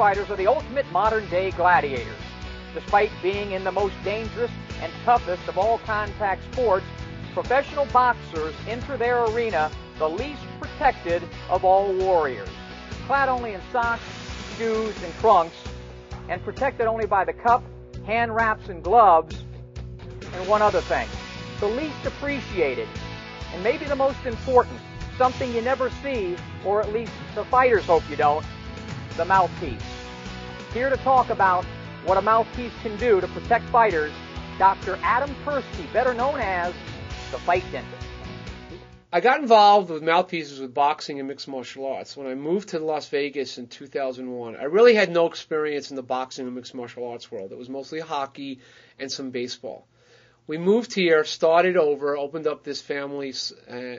fighters are the ultimate modern-day gladiators. Despite being in the most dangerous and toughest of all contact sports, professional boxers enter their arena the least protected of all warriors. Clad only in socks, shoes, and trunks, and protected only by the cup, hand wraps, and gloves, and one other thing. The least appreciated, and maybe the most important, something you never see, or at least the fighters hope you don't, the mouthpiece. Here to talk about what a mouthpiece can do to protect fighters, Dr. Adam Persky, better known as the Fight Dentist. I got involved with mouthpieces with boxing and mixed martial arts when I moved to Las Vegas in 2001. I really had no experience in the boxing and mixed martial arts world. It was mostly hockey and some baseball. We moved here, started over, opened up this family's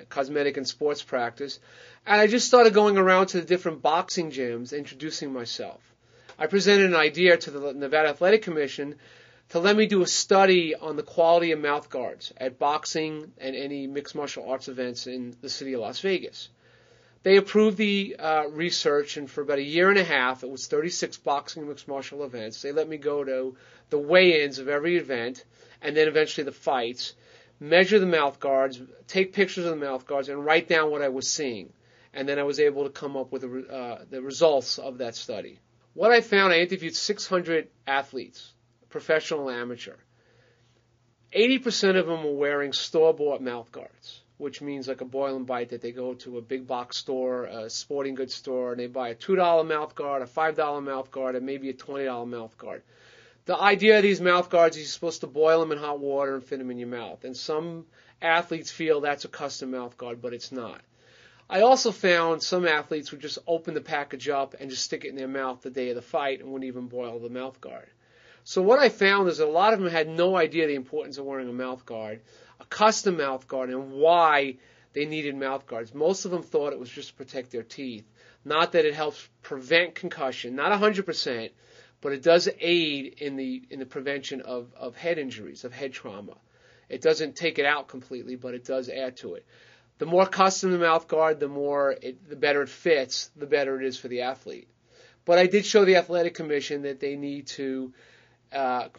cosmetic and sports practice, and I just started going around to the different boxing gyms, introducing myself. I presented an idea to the Nevada Athletic Commission to let me do a study on the quality of mouth guards at boxing and any mixed martial arts events in the city of Las Vegas. They approved the research, and for about a year and a half, it was 36 boxing and mixed martial events. They let me go to the weigh-ins of every event, and then eventually the fights, measure the mouth guards, take pictures of the mouth guards, and write down what I was seeing. And then I was able to come up with the results of that study. What I found, I interviewed 600 athletes, professional and amateur. 80% of them were wearing store-bought mouth guards, which means like a Boil and Bite, that they go to a big box store, a sporting goods store, and they buy a $2 mouth guard, a $5 mouth guard, and maybe a $20 mouth guard. The idea of these mouth guards is you're supposed to boil them in hot water and fit them in your mouth. And some athletes feel that's a custom mouth guard, but it's not. I also found some athletes would just open the package up and just stick it in their mouth the day of the fight and wouldn't even boil the mouth guard. So what I found is that a lot of them had no idea the importance of wearing a mouth guard, a custom mouth guard, and why they needed mouth guards. Most of them thought it was just to protect their teeth, not that it helps prevent concussion, not 100%, but it does aid in the prevention of head injuries, of head trauma. It doesn't take it out completely, but it does add to it. The more custom the mouth guard, the better it fits, the better it is for the athlete. But I did show the Athletic Commission that they need to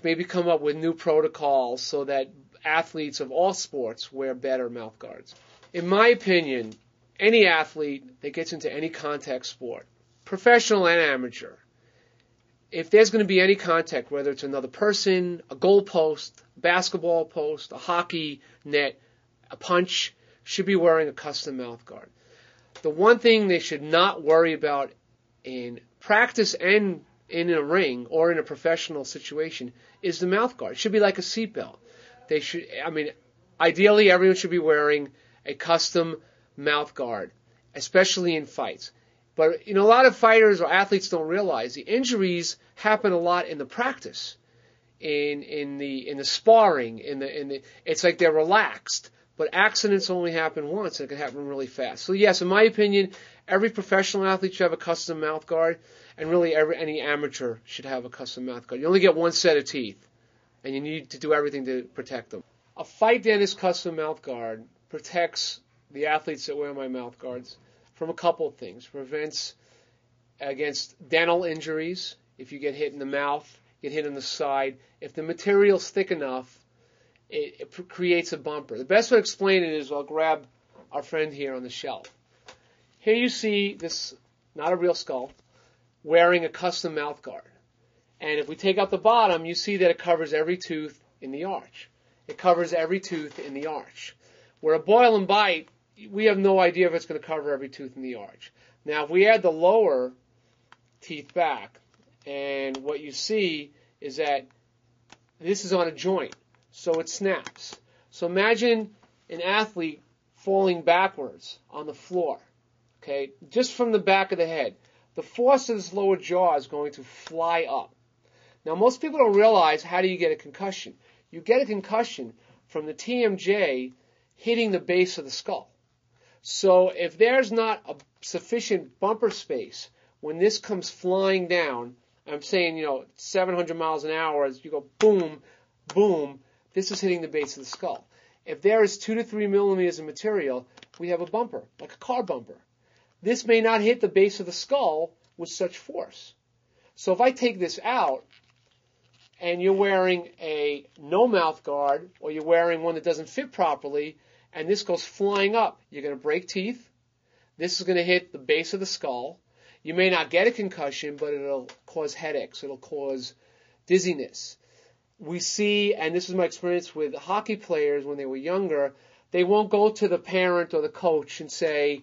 maybe come up with new protocols so that athletes of all sports wear better mouth guards. In my opinion, any athlete that gets into any contact sport, professional and amateur, if there's going to be any contact, whether it's another person, a goal post, a basketball post, a hockey net, a punch, should be wearing a custom mouth guard. The one thing they should not worry about in practice and in a ring or in a professional situation is the mouth guard. It should be like a seatbelt. Ideally everyone should be wearing a custom mouth guard, especially in fights. But, a lot of fighters or athletes don't realize the injuries happen a lot in the practice, in the sparring, it's like they're relaxed. But accidents only happen once, and it can happen really fast. So yes, in my opinion, every professional athlete should have a custom mouth guard, and really any amateur should have a custom mouth guard. You only get one set of teeth, and you need to do everything to protect them. A Fight Dentist custom mouth guard protects the athletes that wear my mouth guards from a couple of things. Prevents against dental injuries. If you get hit in the mouth, get hit on the side. If the material's thick enough, it creates a bumper. The best way to explain it is I'll grab our friend here on the shelf. Here you see this, not a real skull, wearing a custom mouth guard. And if we take out the bottom, you see that it covers every tooth in the arch. It covers every tooth in the arch. Where a Boil and Bite, we have no idea if it's going to cover every tooth in the arch. Now, if we add the lower teeth back, and what you see is that this is on a joint, so it snaps. So imagine an athlete falling backwards on the floor, okay, just from the back of the head. The force of this lower jaw is going to fly up. Now, most people don't realize, how do you get a concussion? You get a concussion from the TMJ hitting the base of the skull. So if there's not a sufficient bumper space when this comes flying down, I'm saying, 700 miles an hour, as you go boom, boom, this is hitting the base of the skull. If there is 2 to 3 millimeters of material, we have a bumper, like a car bumper. This may not hit the base of the skull with such force. So if I take this out, and you're wearing a no mouth guard, or you're wearing one that doesn't fit properly, and this goes flying up, you're going to break teeth. This is going to hit the base of the skull. You may not get a concussion, but it'll cause headaches. It'll cause dizziness. We see, and this is my experience with hockey players when they were younger, they won't go to the parent or the coach and say,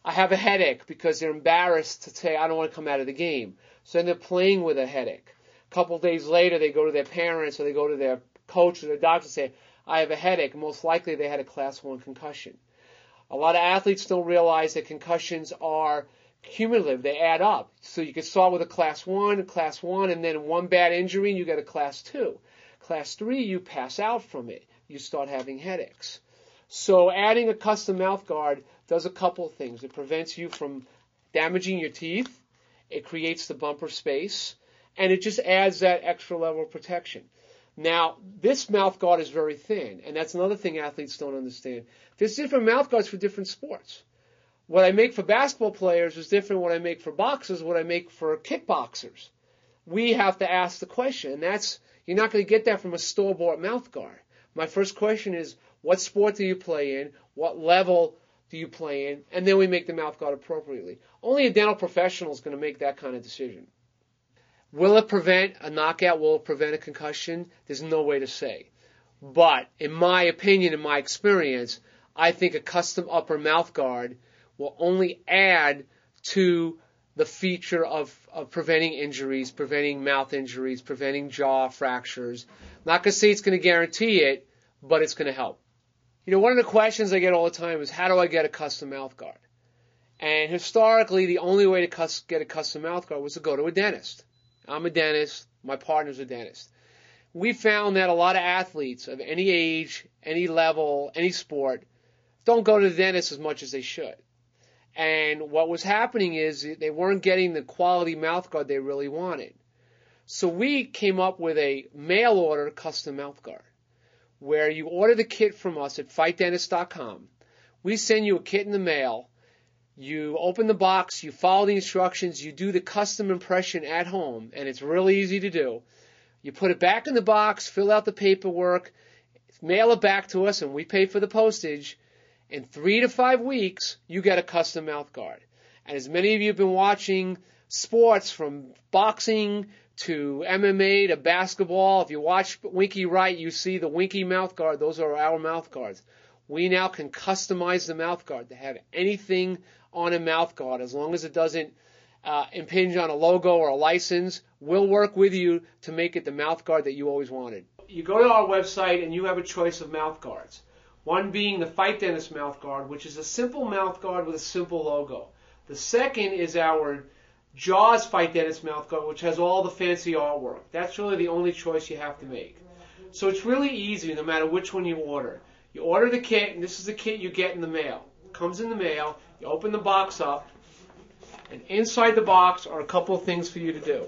I have a headache, because they're embarrassed to say, I don't want to come out of the game. So then they're playing with a headache. A couple of days later, they go to their parents or they go to their coach or their doctor and say, I have a headache. Most likely they had a class 1 concussion. A lot of athletes don't realize that concussions are cumulative. They add up. So you can start with a class 1, and then one bad injury and you get a class 2. Class 3, you pass out from it. You start having headaches. So adding a custom mouth guard does a couple of things. It prevents you from damaging your teeth. It creates the bumper space. And it just adds that extra level of protection. Now, this mouth guard is very thin, and that's another thing athletes don't understand. There's different mouth guards for different sports. What I make for basketball players is different what I make for boxers, what I make for kickboxers. We have to ask the question, and that's, you're not going to get that from a store-bought mouth guard. My first question is, what sport do you play in? What level do you play in? And then we make the mouth guard appropriately. Only a dental professional is going to make that kind of decision. Will it prevent a knockout? Will it prevent a concussion? There's no way to say. But in my opinion, in my experience, I think a custom upper mouth guard will only add to the feature of preventing injuries, preventing mouth injuries, preventing jaw fractures. I'm not going to say it's going to guarantee it, but it's going to help. You know, one of the questions I get all the time is, how do I get a custom mouth guard? And historically, the only way to get a custom mouth guard was to go to a dentist. I'm a dentist. My partner's a dentist. We found that a lot of athletes of any age, any level, any sport, don't go to the dentist as much as they should. And what was happening is they weren't getting the quality mouth guard they really wanted. So we came up with a mail order custom mouth guard, where you order the kit from us at FightDentist.com. We send you a kit in the mail. You open the box, you follow the instructions, you do the custom impression at home, and it's really easy to do. You put it back in the box, fill out the paperwork, mail it back to us, and we pay for the postage. In 3 to 5 weeks, you get a custom mouth guard. And as many of you have been watching sports, from boxing to MMA to basketball, if you watch Winky Wright, you see the Winky mouth guard. Those are our mouth guards. We now can customize the mouth guard to have anything on a mouth guard, as long as it doesn't impinge on a logo or a license. We'll work with you to make it the mouth guard that you always wanted. You go to our website and you have a choice of mouth guards. One being the Fight Dentist mouth guard, which is a simple mouth guard with a simple logo. The second is our Jaws Fight Dentist mouth guard, which has all the fancy artwork. That's really the only choice you have to make. So it's really easy no matter which one you order. You order the kit, and this is the kit you get in the mail. It comes in the mail. You open the box up, and inside the box are a couple of things for you to do.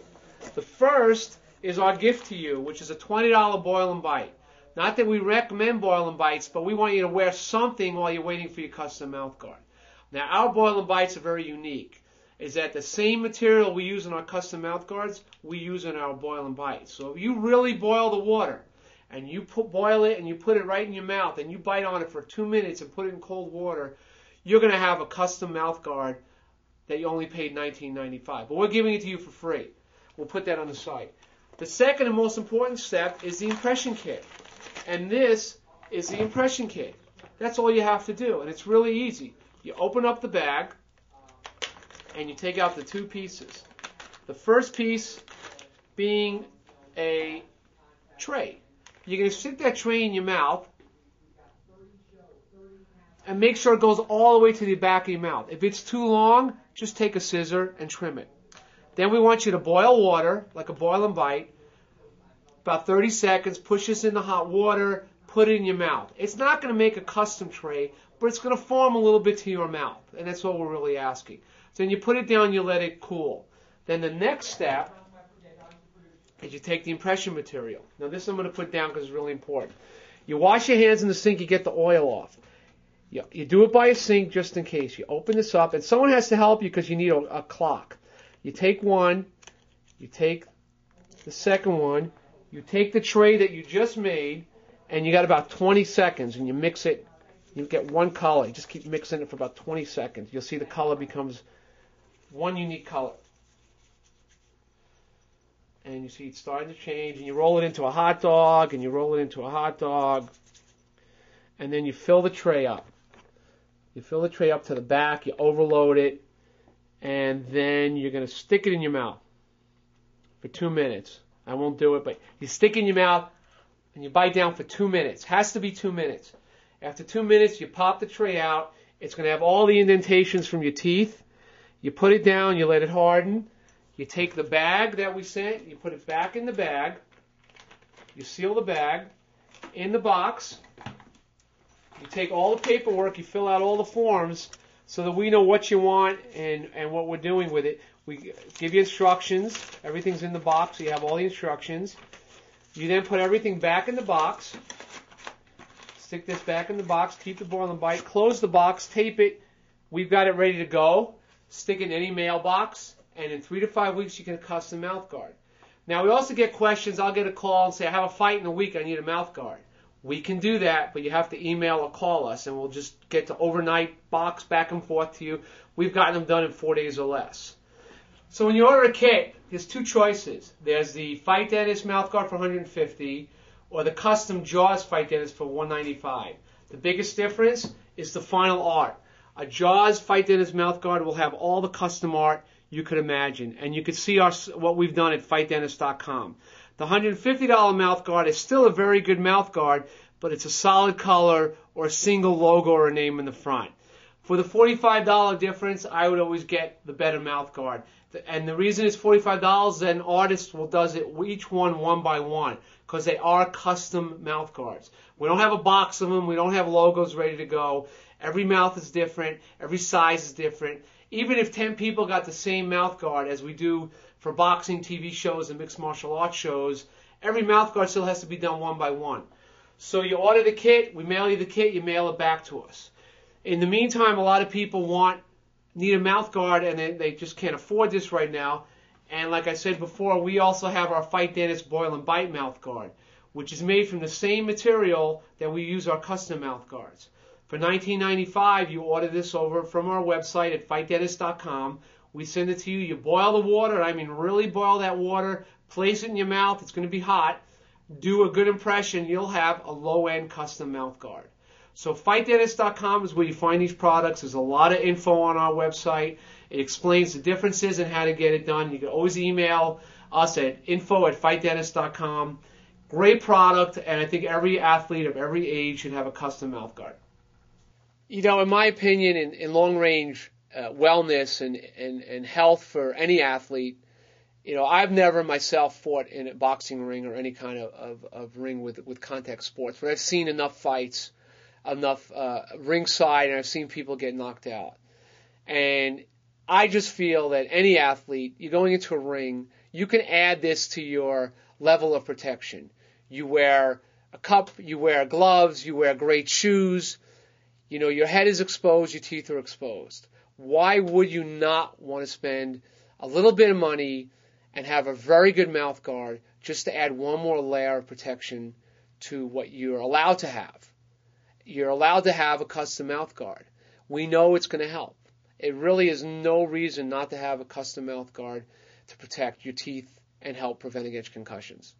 The first is our gift to you, which is a $20 Boil and Bite. Not that we recommend Boil and Bites, but we want you to wear something while you're waiting for your custom mouth guard. Now, our Boil and Bites are very unique. Is that the same material we use in our custom mouth guards, we use in our Boil and Bites. So if you really boil the water, and you boil it and you put it right in your mouth, and you bite on it for 2 minutes and put it in cold water, you're going to have a custom mouth guard that you only paid $19.95. But we're giving it to you for free. We'll put that on the site. The second and most important step is the impression kit. And this is the impression kit. That's all you have to do, and it's really easy. You open up the bag, and you take out the 2 pieces. The first piece being a tray. You're going to stick that tray in your mouth and make sure it goes all the way to the back of your mouth. If it's too long, just take a scissor and trim it. Then we want you to boil water, like a Boil and Bite, about 30 seconds, push this in the hot water, put it in your mouth. It's not going to make a custom tray, but it's going to form a little bit to your mouth, and that's what we're really asking. So then you put it down, you let it cool. Then the next step is you take the impression material. Now this I'm going to put down because it's really important. You wash your hands in the sink, you get the oil off. You do it by a sink just in case. You open this up, and someone has to help you because you need a clock. You take one, You take the second one, you take the tray that you just made, and you got about 20 seconds, and you mix it. You get one color. You just keep mixing it for about 20 seconds. You'll see the color becomes one unique color. And you see it's starting to change, and you roll it into a hot dog, and you roll it into a hot dog, and then you fill the tray up. You fill the tray up to the back, you overload it, and then you're going to stick it in your mouth for 2 minutes. I won't do it, but you stick it in your mouth, and you bite down for 2 minutes. Has to be 2 minutes. After 2 minutes, you pop the tray out. It's going to have all the indentations from your teeth. You put it down, you let it harden. You take the bag that we sent, you put it back in the bag. You seal the bag in the box. You take all the paperwork, you fill out all the forms so that we know what you want and what we're doing with it. We give you instructions. Everything's in the box, so you have all the instructions. You then put everything back in the box. Stick this back in the box, keep the Boil and Bite, close the box, tape it. We've got it ready to go. Stick it in any mailbox. And in 3 to 5 weeks, you get a custom mouth guard. Now, we also get questions. I'll get a call and say, I have a fight in a week. I need a mouth guard. We can do that, but you have to email or call us, and we'll just get the overnight box back and forth to you. We've gotten them done in 4 days or less. So when you order a kit, there's two choices. There's the Fight Dentist mouth guard for $150 or the custom Jaws Fight Dentist for $195. The biggest difference is the final art. A Jaws Fight Dentist mouth guard will have all the custom art you could imagine. And you can see what we've done at FightDentist.com. The $150 mouth guard is still a very good mouth guard, but it's a solid color or a single logo or a name in the front. For the $45 difference, I would always get the better mouth guard. And the reason it's $45, then artists will does it each one by one, because they are custom mouth guards. We don't have a box of them. We don't have logos ready to go. Every mouth is different. Every size is different. Even if 10 people got the same mouth guard as we do for boxing TV shows and mixed martial arts shows, every mouth guard still has to be done one by one. So you order the kit, we mail you the kit, you mail it back to us. In the meantime, a lot of people need a mouth guard and they just can't afford this right now. And like I said before, we also have our Fight Dentist Boil and Bite mouth guard, which is made from the same material that we use our custom mouth guards. For $19.95, you order this over from our website at FightDentist.com. We send it to you. You boil the water, I mean really boil that water, place it in your mouth. It's going to be hot. Do a good impression. You'll have a low-end custom mouth guard. So FightDentist.com is where you find these products. There's a lot of info on our website. It explains the differences and how to get it done. You can always email us at info@FightDentist.com. Great product, and I think every athlete of every age should have a custom mouth guard. You know, in my opinion, in long-range wellness and health for any athlete, you know, I've never myself fought in a boxing ring or any kind of ring with contact sports, but I've seen enough fights, enough ringside, and I've seen people get knocked out. And I just feel that any athlete, you're going into a ring, you can add this to your level of protection. You wear a cup, you wear gloves, you wear great shoes. You know, your head is exposed, your teeth are exposed. Why would you not want to spend a little bit of money and have a very good mouth guard just to add one more layer of protection to what you're allowed to have? You're allowed to have a custom mouth guard. We know it's going to help. It really is no reason not to have a custom mouth guard to protect your teeth and help prevent against concussions.